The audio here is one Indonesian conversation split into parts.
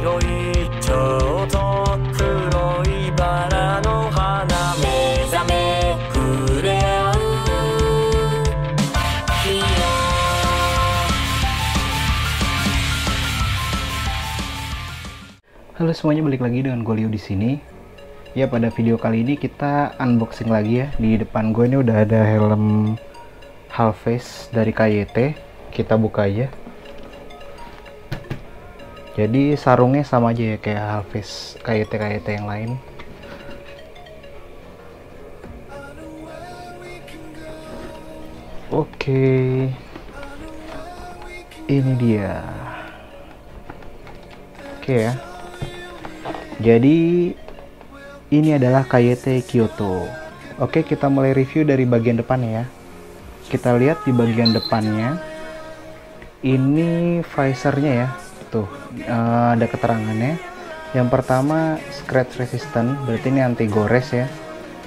白いちょうど黒いバラの花目覚め触れ合う日よ。Halo semuanya, balik lagi dengan gue Leo di sini. Ya, pada video kali ini kita unboxing lagi ya. Di depan gue ini udah ada helm half face dari KYT. Kita buka aja. Jadi sarungnya sama aja ya kayak half face KYT yang lain. Oke. Ini dia. Oke ya. Jadi ini adalah KYT Kyoto. Oke, kita mulai review dari bagian depannya ya. Kita lihat di bagian depannya. Ini visornya ya. Tuh, ada keterangannya. Yang pertama scratch resistant, berarti ini anti gores ya.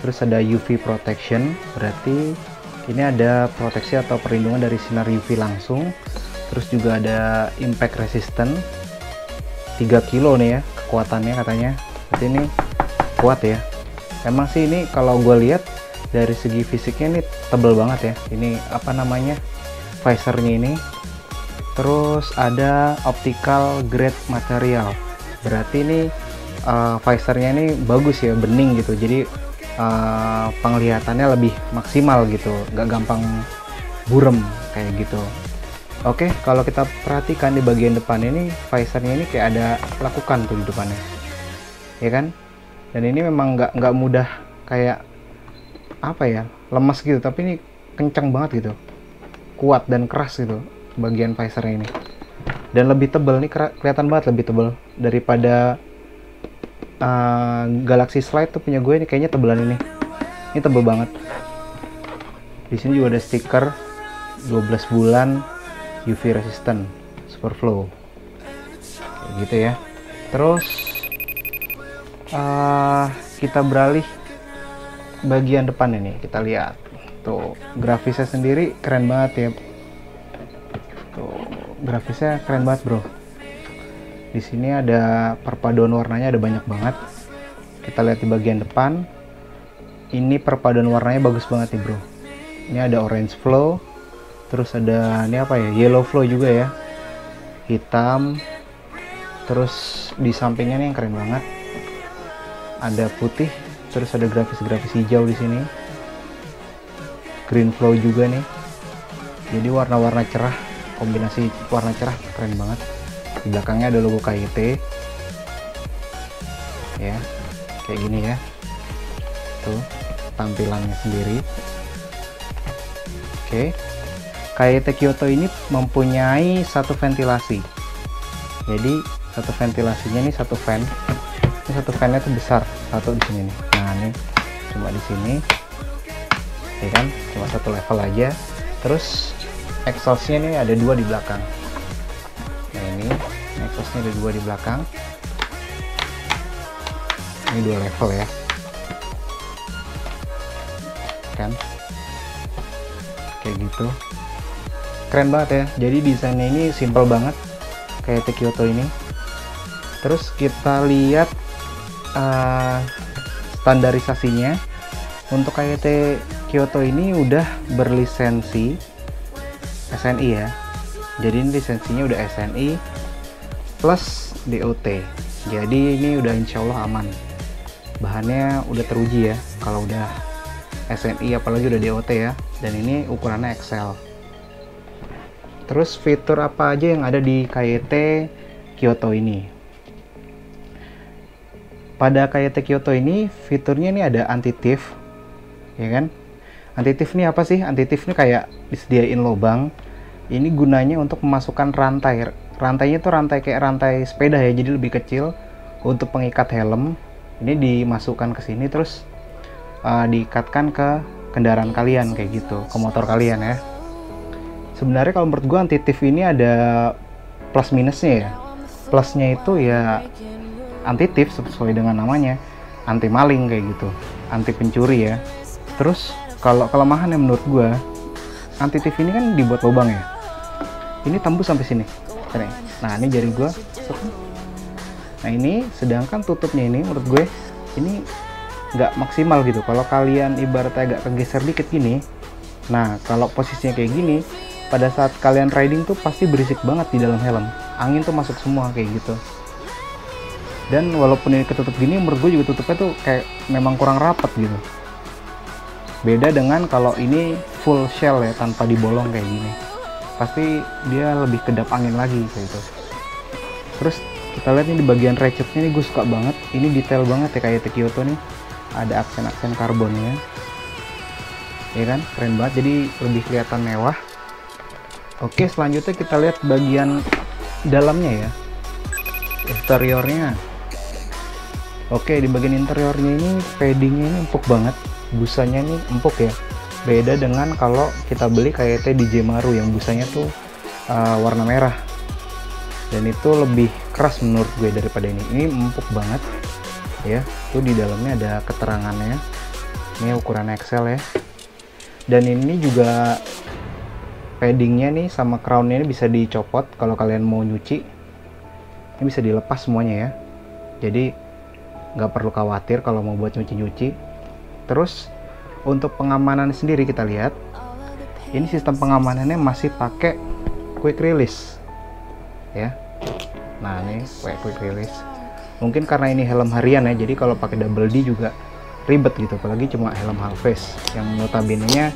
Terus ada UV protection, berarti ini ada proteksi atau perlindungan dari sinar UV langsung. Terus juga ada impact resistant, 3 kilo nih ya kekuatannya katanya. Berarti ini kuat ya. Emang sih ini kalau gue lihat dari segi fisiknya ini tebel banget ya. Ini apa namanya, visornya ini. Terus ada optical grade material, berarti ini visornya ini bagus ya, bening gitu. Jadi penglihatannya lebih maksimal gitu, nggak gampang burem kayak gitu. Oke, kalau kita perhatikan di bagian depan ini, visornya ini kayak ada lekukan tuh di depannya, ya kan? Dan ini memang nggak mudah kayak apa ya, lemas gitu, tapi ini kencang banget gitu, kuat dan keras gitu bagian visornya ini. Dan lebih tebal nih, kelihatan banget lebih tebal daripada Galaxy Slide tuh punya gue. Ini kayaknya tebelan ini tebal banget. Di sini juga ada stiker 12 bulan UV resistant Superflow kayak gitu ya. Terus kita beralih bagian depan ini, kita lihat tuh grafisnya sendiri keren banget ya. Tuh, grafisnya keren banget bro. Di sini ada perpaduan warnanya, ada banyak banget. Kita lihat di bagian depan, ini perpaduan warnanya bagus banget nih bro. Ini ada orange flow, terus ada ini apa ya, yellow flow juga ya, hitam. Terus di sampingnya nih yang keren banget, ada putih, terus ada grafis-grafis hijau di sini, green flow juga nih. Jadi warna-warna cerah, kombinasi warna cerah keren banget. Di belakangnya ada logo KYT ya, kayak gini ya. Tuh tampilannya sendiri. Oke, KYT Kyoto ini mempunyai satu ventilasi. Jadi satu ventilasinya ini satu fan. Ini satu fannya tuh besar, satu di sini nih. Nah ini cuma di sini, ya kan, cuma satu level aja. Terus exhaustnya ini ada 2 di belakang. Nah ini exhaustnya ada 2 di belakang. Ini 2 level ya, kan, kayak gitu. Keren banget ya. Jadi desainnya ini simple banget kayak Kyoto ini. Terus kita lihat standarisasinya. Untuk KYT Kyoto ini udah berlisensi SNI ya. Jadi ini lisensinya udah SNI plus DOT. Jadi ini udah insya Allah aman. Bahannya udah teruji ya kalau udah SNI, apalagi udah DOT ya. Dan ini ukurannya XL. Terus fitur apa aja yang ada di KYT Kyoto ini? Pada KYT Kyoto ini fiturnya ini ada anti-thief, ya kan? Anti-thief ini apa sih? Anti-thief ini kayak disediain lubang. Ini gunanya untuk memasukkan rantai. Rantainya tuh rantai kayak rantai sepeda ya, jadi lebih kecil untuk pengikat helm. Ini dimasukkan ke sini terus diikatkan ke kendaraan kalian kayak gitu, ke motor kalian ya. Sebenarnya kalau menurut gua anti-thief ini ada plus minusnya ya. Plusnya itu ya anti-thief sesuai dengan namanya, anti maling kayak gitu, anti pencuri ya. Terus kalau kelemahan yang menurut gua, anti-thief ini kan dibuat lubang ya. Ini tembus sampai sini. Nah, ini jari gua Nah ini sedangkan tutupnya ini menurut gue ini nggak maksimal gitu. Kalau kalian ibaratnya agak kegeser dikit gini, nah kalau posisinya kayak gini, pada saat kalian riding tuh pasti berisik banget di dalam helm, angin tuh masuk semua kayak gitu. Dan walaupun ini ketutup gini, menurut gue juga tutupnya tuh kayak memang kurang rapat gitu. Beda dengan kalau ini full shell ya, tanpa dibolong kayak gini, pasti dia lebih kedap angin lagi kayak gitu. Terus kita lihat nih di bagian ratchetnya nih, gue suka banget, ini detail banget ya kayak Kyoto nih, ada aksen-aksen karbonnya ya kan, keren banget, jadi lebih kelihatan mewah. Oke, selanjutnya kita lihat bagian dalamnya ya, interiornya. Oke, di bagian interiornya ini paddingnya ini empuk banget, busanya ini empuk ya, beda dengan kalau kita beli KYT di Jemaru yang busanya tuh warna merah, dan itu lebih keras menurut gue daripada ini empuk banget ya. Tuh di dalamnya ada keterangannya, ini ukuran XL ya, dan ini juga paddingnya nih sama crownnya ini bisa dicopot kalau kalian mau nyuci, ini bisa dilepas semuanya ya, jadi nggak perlu khawatir kalau mau buat nyuci-nyuci. Terus untuk pengamanan sendiri kita lihat, ini sistem pengamanannya masih pakai quick release ya. Nah ini quick release, mungkin karena ini helm harian ya, jadi kalau pakai double D juga ribet gitu, apalagi cuma helm half face yang notabene-nya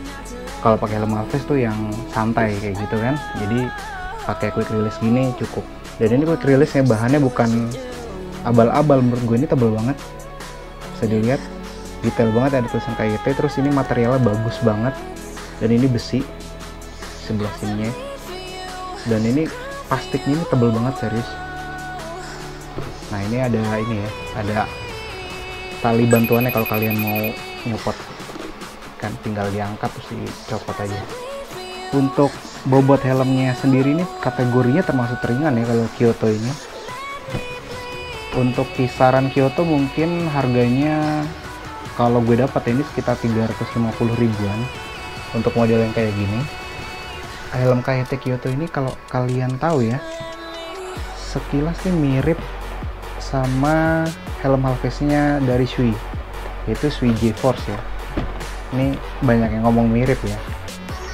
kalau pakai helm half face tuh yang santai kayak gitu kan, jadi pakai quick release gini cukup. Dan ini quick release nya bahannya bukan abal-abal, menurut gue ini tebel banget, bisa dilihat detail banget, ada tulisan KYT. Terus ini materialnya bagus banget, dan ini besi sebelah sininya, dan ini plastiknya ini tebel banget serius. Nah ini ada ini ya, ada tali bantuannya kalau kalian mau nyopot kan, tinggal diangkat terus dicopot aja. Untuk bobot helmnya sendiri ini kategorinya termasuk ringan ya kalau Kyoto ini. Untuk kisaran Kyoto mungkin harganya kalau gue dapat ini sekitar 350 ribuan untuk model yang kayak gini. Helm KYT Kyoto ini kalau kalian tahu ya, sekilas sih mirip sama helm half face-nya dari Shui, yaitu Shui G-Force ya. Ini banyak yang ngomong mirip ya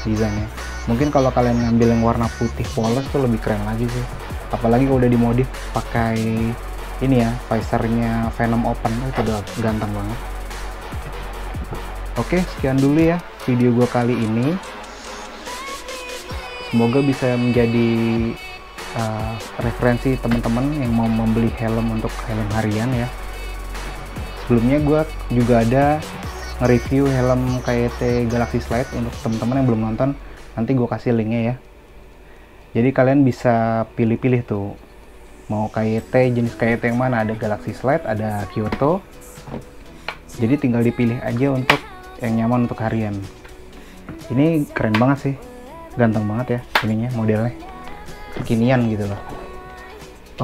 desainnya. Mungkin kalau kalian ngambil yang warna putih polos tuh lebih keren lagi sih, apalagi kalau udah dimodif pakai ini ya, visornya Venom Open, itu udah ganteng banget. Oke, sekian dulu ya video gua kali ini, semoga bisa menjadi referensi teman-teman yang mau membeli helm untuk helm harian ya. Sebelumnya gua juga ada nge-review helm KYT Galaxy Slide untuk teman-teman yang belum nonton, nanti gue kasih linknya ya. Jadi kalian bisa pilih-pilih tuh mau KYT, jenis KYT yang mana, ada Galaxy Slide, ada Kyoto, jadi tinggal dipilih aja untuk yang nyaman untuk harian. Ini keren banget sih, ganteng banget ya ininya, modelnya kekinian gitu loh.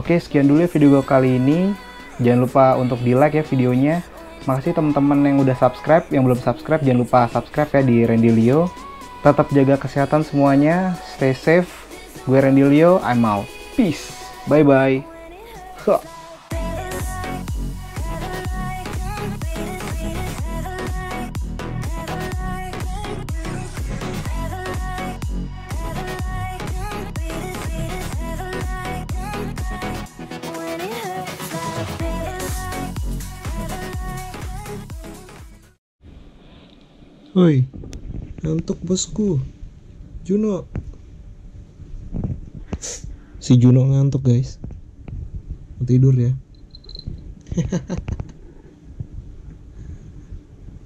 Oke, sekian dulu ya video gue kali ini, jangan lupa untuk di like ya videonya. Makasih teman-teman yang udah subscribe, yang belum subscribe jangan lupa subscribe ya di Randy Leo. Tetap jaga kesehatan semuanya, stay safe. Gue Randy Leo, I'm out, peace, bye bye. Woi, ngantuk bosku. Juno. Si Juno ngantuk guys. Mau tidur ya.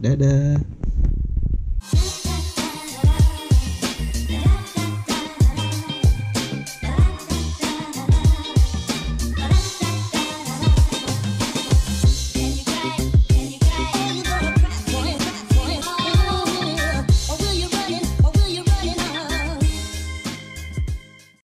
Dadah.